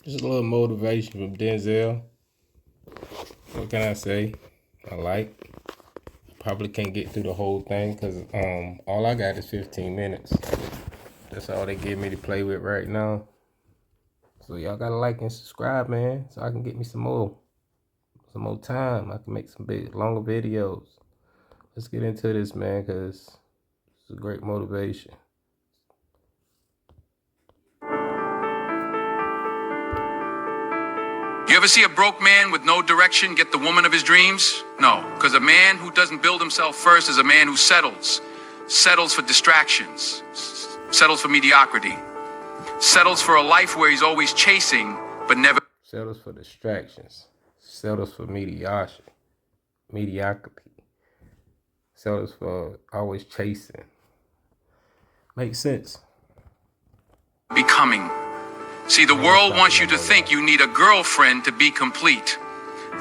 Just a little motivation from Denzel. What can I say? I like. Probably can't get through the whole thing because all I got is 15 minutes. That's all they give me to play with right now. So y'all gotta like and subscribe, man, so I can get me some more time. I can make some big longer videos. Let's get into this, man, because it's a great motivation. You ever see a broke man with no direction get the woman of his dreams? No, because a man who doesn't build himself first is a man who settles for distractions, settles for mediocrity, settles for a life where he's always chasing but never settles for distractions, settles for mediocrity, settles for always chasing. Makes sense. becoming. See, the world wants you to think you need a girlfriend to be complete.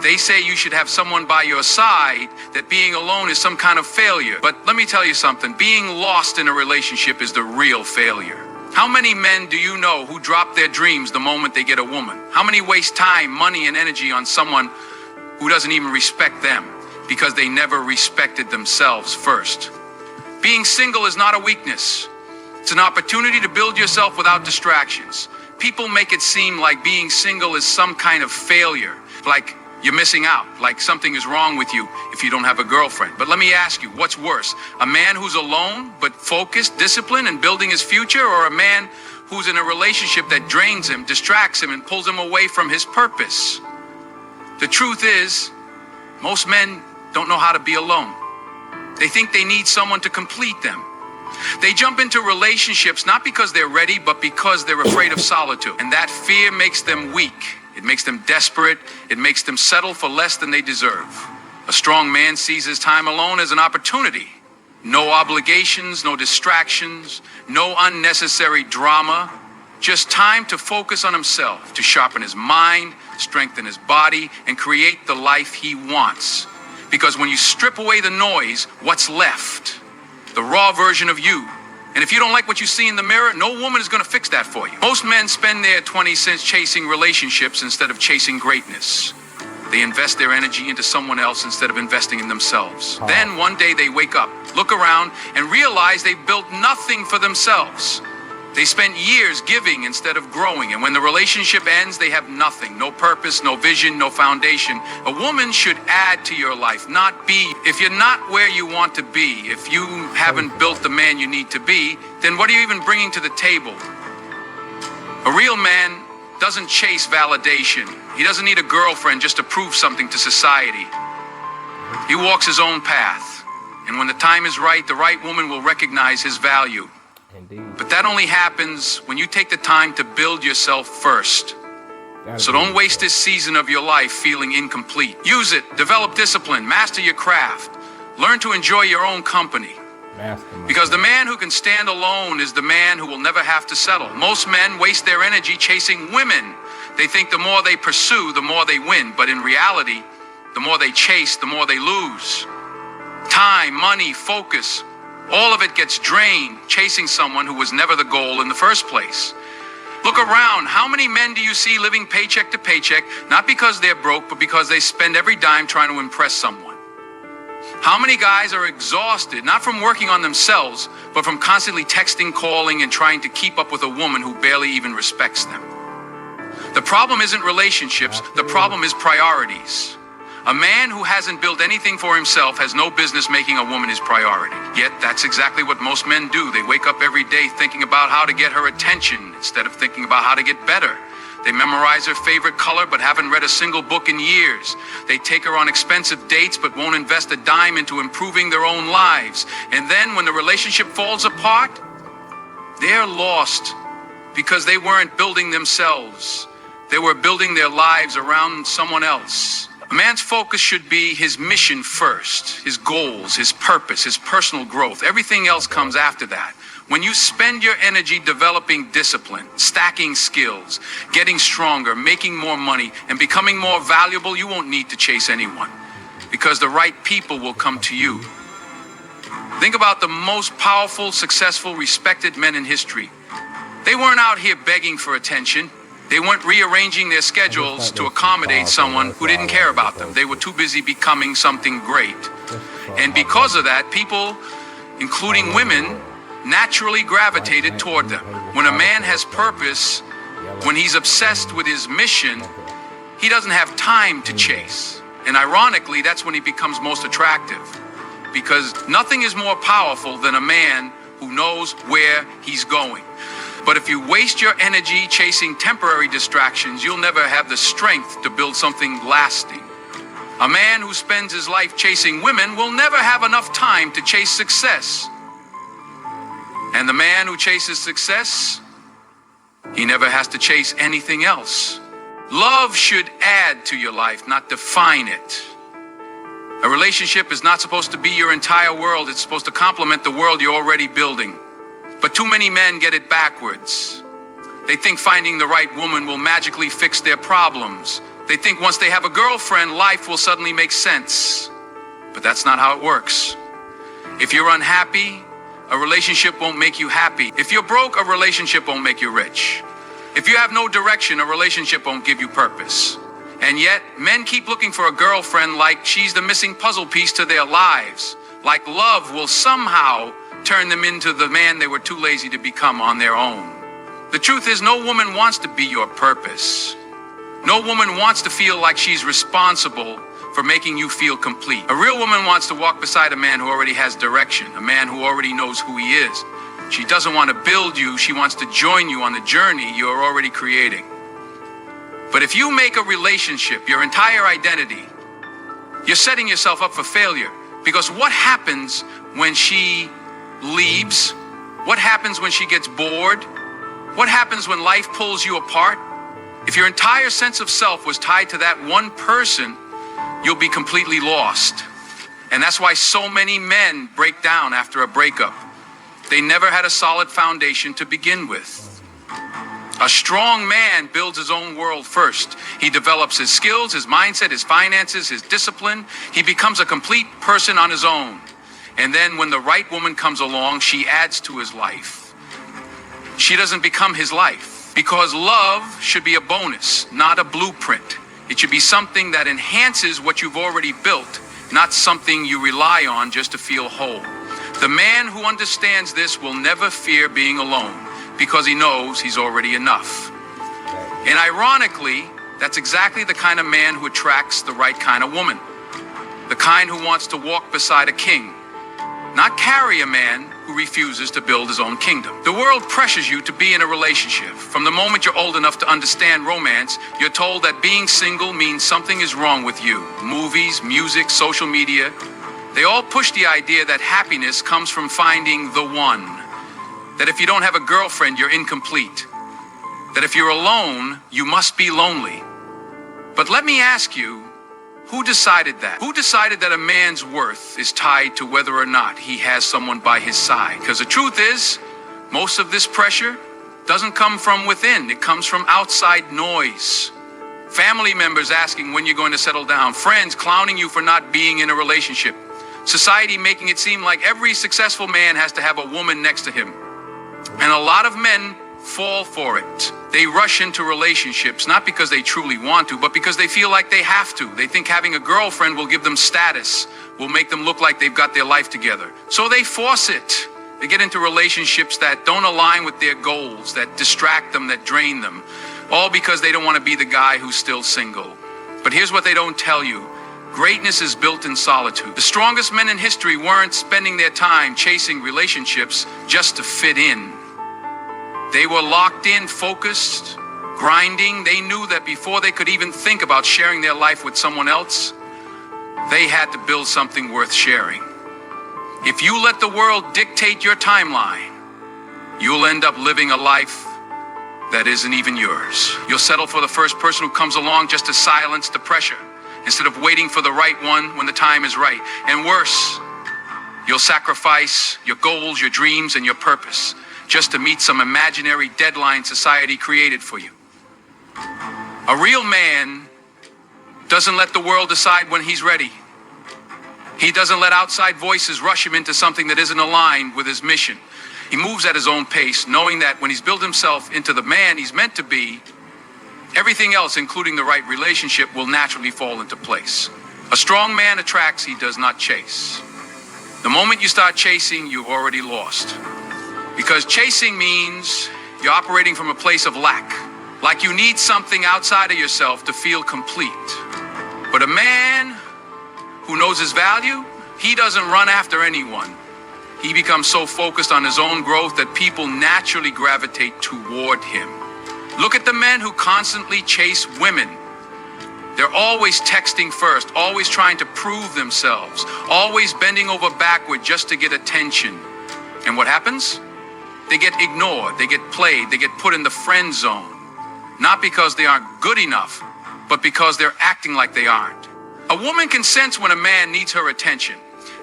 They say you should have someone by your side, that being alone is some kind of failure. But let me tell you something, being lost in a relationship is the real failure. How many men do you know who drop their dreams the moment they get a woman? How many waste time, money, and energy on someone who doesn't even respect them because they never respected themselves first? Being single is not a weakness. It's an opportunity to build yourself without distractions. People make it seem like being single is some kind of failure, like you're missing out, like something is wrong with you if you don't have a girlfriend. But let me ask you, what's worse? A man who's alone but focused, disciplined, and building his future, or a man who's in a relationship that drains him, distracts him, and pulls him away from his purpose? The truth is, most men don't know how to be alone. They think they need someone to complete them. They jump into relationships not because they're ready, but because they're afraid of solitude. And that fear makes them weak. It makes them desperate. It makes them settle for less than they deserve. A strong man sees his time alone as an opportunity. No obligations, no distractions, no unnecessary drama. Just time to focus on himself, to sharpen his mind, strengthen his body, and create the life he wants. Because when you strip away the noise, what's left? The raw version of you. And if you don't like what you see in the mirror, no woman is going to fix that for you. Most men spend their 20 cents chasing relationships instead of chasing greatness. They invest their energy into someone else instead of investing in themselves. Then one day they wake up, look around, and realize they've built nothing for themselves. They spent years giving instead of growing, and when the relationship ends, they have nothing. No purpose, no vision, no foundation. A woman should add to your life, not be. If you're not where you want to be, if you haven't built the man you need to be, then what are you even bringing to the table? A real man doesn't chase validation. He doesn't need a girlfriend just to prove something to society. He walks his own path, and when the time is right, the right woman will recognize his value. Indeed. But that only happens when you take the time to build yourself first. So don't waste this season of your life feeling incomplete. Use it, develop discipline, master your craft, learn to enjoy your own company. Because the man who can stand alone is the man who will never have to settle. Most men waste their energy chasing women. They think the more they pursue, the more they win. But in reality, the more they chase, the more they lose. Time, money, focus, all of it gets drained chasing someone who was never the goal in the first place. Look around. How many men do you see living paycheck to paycheck, not because they're broke, but because they spend every dime trying to impress someone? How many guys are exhausted, not from working on themselves, but from constantly texting, calling, and trying to keep up with a woman who barely even respects them? The problem isn't relationships. The problem is priorities. A man who hasn't built anything for himself has no business making a woman his priority. Yet that's exactly what most men do. They wake up every day thinking about how to get her attention instead of thinking about how to get better. They memorize her favorite color but haven't read a single book in years. They take her on expensive dates but won't invest a dime into improving their own lives. And then when the relationship falls apart, they're lost because they weren't building themselves. They were building their lives around someone else. A man's focus should be his mission first, his goals, his purpose, his personal growth. Everything else comes after that. When you spend your energy developing discipline, stacking skills, getting stronger, making more money, and becoming more valuable, you won't need to chase anyone because the right people will come to you. Think about the most powerful, successful, respected men in history. They weren't out here begging for attention. They weren't rearranging their schedules to accommodate someone who didn't care about them. They were too busy becoming something great. And because of that, people, including women, naturally gravitated toward them. When a man has purpose, when he's obsessed with his mission, he doesn't have time to chase. And ironically, that's when he becomes most attractive. Because nothing is more powerful than a man who knows where he's going. But if you waste your energy chasing temporary distractions, you'll never have the strength to build something lasting. A man who spends his life chasing women will never have enough time to chase success. And the man who chases success, he never has to chase anything else. Love should add to your life, not define it. A relationship is not supposed to be your entire world. It's supposed to complement the world you're already building. But too many men get it backwards. They think finding the right woman will magically fix their problems. They think once they have a girlfriend, life will suddenly make sense. But that's not how it works. If you're unhappy, a relationship won't make you happy. If you're broke, a relationship won't make you rich. If you have no direction, a relationship won't give you purpose. And yet, men keep looking for a girlfriend like she's the missing puzzle piece to their lives. Like love will somehow turn them into the man they were too lazy to become on their own. The truth is, no woman wants to be your purpose. No woman wants to feel like she's responsible for making you feel complete. A real woman wants to walk beside a man who already has direction, a man who already knows who he is. She doesn't want to build you, she wants to join you on the journey you're already creating. But if you make a relationship your entire identity, you're setting yourself up for failure. Because what happens when she leaves? What happens when she gets bored? What happens when life pulls you apart? If your entire sense of self was tied to that one person, you'll be completely lost. And that's why so many men break down after a breakup. They never had a solid foundation to begin with. A strong man builds his own world first. He develops his skills, his mindset, his finances, his discipline. He becomes a complete person on his own. And then when the right woman comes along, she adds to his life. She doesn't become his life. Because love should be a bonus, not a blueprint. It should be something that enhances what you've already built, not something you rely on just to feel whole. The man who understands this will never fear being alone because he knows he's already enough. And ironically, that's exactly the kind of man who attracts the right kind of woman. The kind who wants to walk beside a king, not carry a man who refuses to build his own kingdom. The world pressures you to be in a relationship. From the moment you're old enough to understand romance, you're told that being single means something is wrong with you. Movies, music, social media, they all push the idea that happiness comes from finding the one. That if you don't have a girlfriend, you're incomplete. That if you're alone, you must be lonely. But let me ask you, who decided that? Who decided that a man's worth is tied to whether or not he has someone by his side? Because the truth is, most of this pressure doesn't come from within. It comes from outside noise. Family members asking when you're going to settle down. Friends clowning you for not being in a relationship. Society making it seem like every successful man has to have a woman next to him. And a lot of men fall for it. They rush into relationships, not because they truly want to, but because they feel like they have to. They think having a girlfriend will give them status, will make them look like they've got their life together. So they force it. They get into relationships that don't align with their goals, that distract them, that drain them, all because they don't want to be the guy who's still single. But here's what they don't tell you. Greatness is built in solitude. The strongest men in history weren't spending their time chasing relationships just to fit in. They were locked in, focused, grinding. They knew that before they could even think about sharing their life with someone else, they had to build something worth sharing. If you let the world dictate your timeline, you'll end up living a life that isn't even yours. You'll settle for the first person who comes along just to silence the pressure, instead of waiting for the right one when the time is right. And worse, you'll sacrifice your goals, your dreams, and your purpose just to meet some imaginary deadline society created for you. A real man doesn't let the world decide when he's ready. He doesn't let outside voices rush him into something that isn't aligned with his mission. He moves at his own pace, knowing that when he's built himself into the man he's meant to be, Everything else, including the right relationship, will naturally fall into place. A strong man attracts, he does not chase. The moment you start chasing, you've already lost. Because chasing means you're operating from a place of lack, like you need something outside of yourself to feel complete. But a man who knows his value, he doesn't run after anyone. He becomes so focused on his own growth that people naturally gravitate toward him. Look at the men who constantly chase women. They're always texting first, always trying to prove themselves, always bending over backward just to get attention. And what happens? They get ignored, they get played, they get put in the friend zone. Not because they aren't good enough, but because they're acting like they aren't. A woman can sense when a man needs her attention.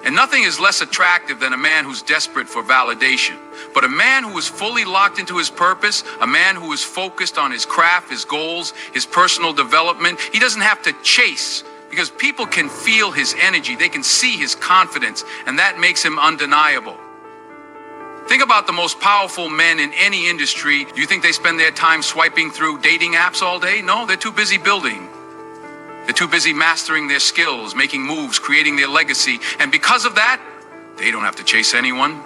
And nothing is less attractive than a man who's desperate for validation. But a man who is fully locked into his purpose, a man who is focused on his craft, his goals, his personal development, he doesn't have to chase because people can feel his energy. They can see his confidence, and that makes him undeniable. Think about the most powerful men in any industry. Do you think they spend their time swiping through dating apps all day? No, they're too busy building. They're too busy mastering their skills, making moves, creating their legacy. And because of that, they don't have to chase anyone.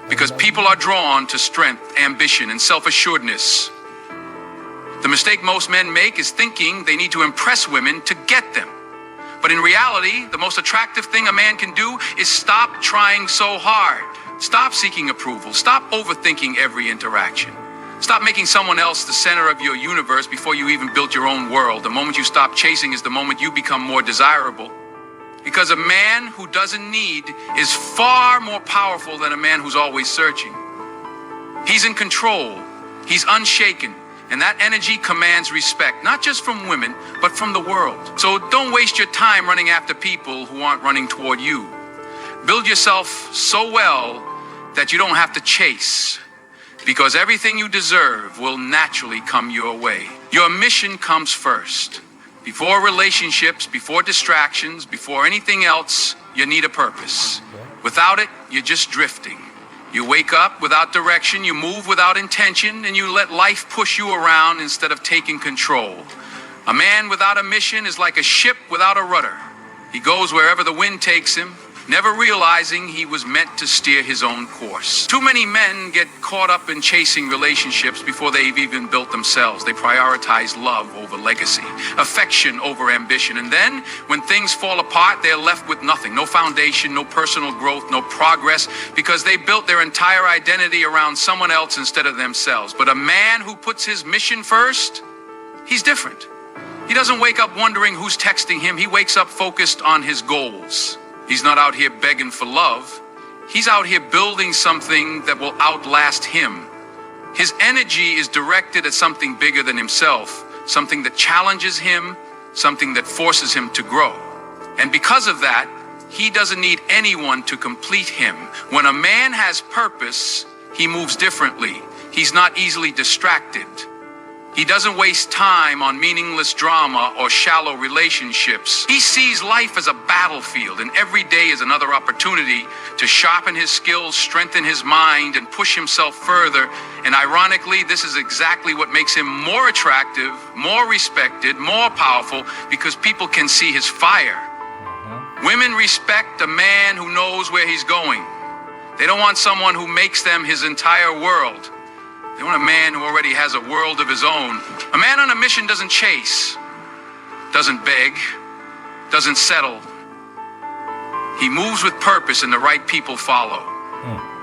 Because people are drawn to strength, ambition, and self-assuredness. The mistake most men make is thinking they need to impress women to get them. But in reality, the most attractive thing a man can do is stop trying so hard. Stop seeking approval. Stop overthinking every interaction. Stop making someone else the center of your universe before you even built your own world. The moment you stop chasing is the moment you become more desirable. Because a man who doesn't need is far more powerful than a man who's always searching. He's in control. He's unshaken. And that energy commands respect, not just from women, but from the world. So don't waste your time running after people who aren't running toward you. Build yourself so well that you don't have to chase. Because everything you deserve will naturally come your way. Your mission comes first. Before relationships, before distractions, before anything else, you need a purpose. Without it, you're just drifting. You wake up without direction, you move without intention, and you let life push you around instead of taking control. A man without a mission is like a ship without a rudder. He goes wherever the wind takes him, never realizing he was meant to steer his own course. Too many men get caught up in chasing relationships before they've even built themselves. They prioritize love over legacy, affection over ambition. And then, when things fall apart, they're left with nothing. No foundation, no personal growth, no progress, because they built their entire identity around someone else instead of themselves. But a man who puts his mission first, he's different. He doesn't wake up wondering who's texting him. He wakes up focused on his goals. He's not out here begging for love. He's out here building something that will outlast him. His energy is directed at something bigger than himself, something that challenges him, something that forces him to grow. And because of that, he doesn't need anyone to complete him. When a man has purpose, he moves differently. He's not easily distracted. He doesn't waste time on meaningless drama or shallow relationships. He sees life as a battlefield, and every day is another opportunity to sharpen his skills, strengthen his mind, and push himself further. And ironically, this is exactly what makes him more attractive, more respected, more powerful, because people can see his fire. Women respect a man who knows where he's going. They don't want someone who makes them his entire world. They want a man who already has a world of his own. A man on a mission doesn't chase, doesn't beg, doesn't settle. He moves with purpose and the right people follow.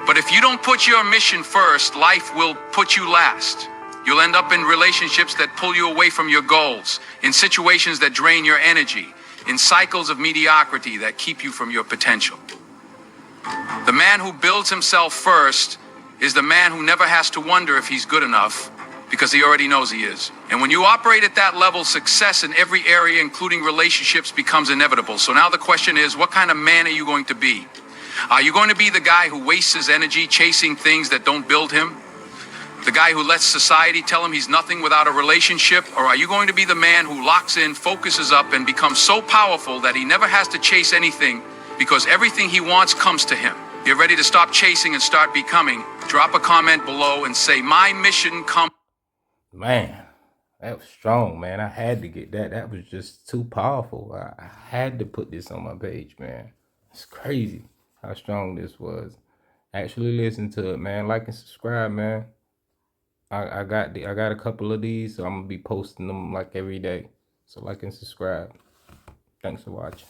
But if you don't put your mission first, life will put you last. You'll end up in relationships that pull you away from your goals, in situations that drain your energy, in cycles of mediocrity that keep you from your potential. The man who builds himself first is the man who never has to wonder if he's good enough, because he already knows he is. And when you operate at that level, success in every area, including relationships, becomes inevitable. So now the question is, what kind of man are you going to be? Are you going to be the guy who wastes his energy chasing things that don't build him? The guy who lets society tell him he's nothing without a relationship? Or are you going to be the man who locks in, focuses up, and becomes so powerful that he never has to chase anything because everything he wants comes to him? You're ready to stop chasing and start becoming. Drop a comment below and say, my mission comes. Man, That was strong, man. I had to get that. That was just too powerful. I had to put this on my page, man. It's crazy how strong this was. Actually listen to it, man. Like and subscribe, man. I got a couple of these, so I'm gonna be posting them like every day. So like and subscribe. Thanks for watching.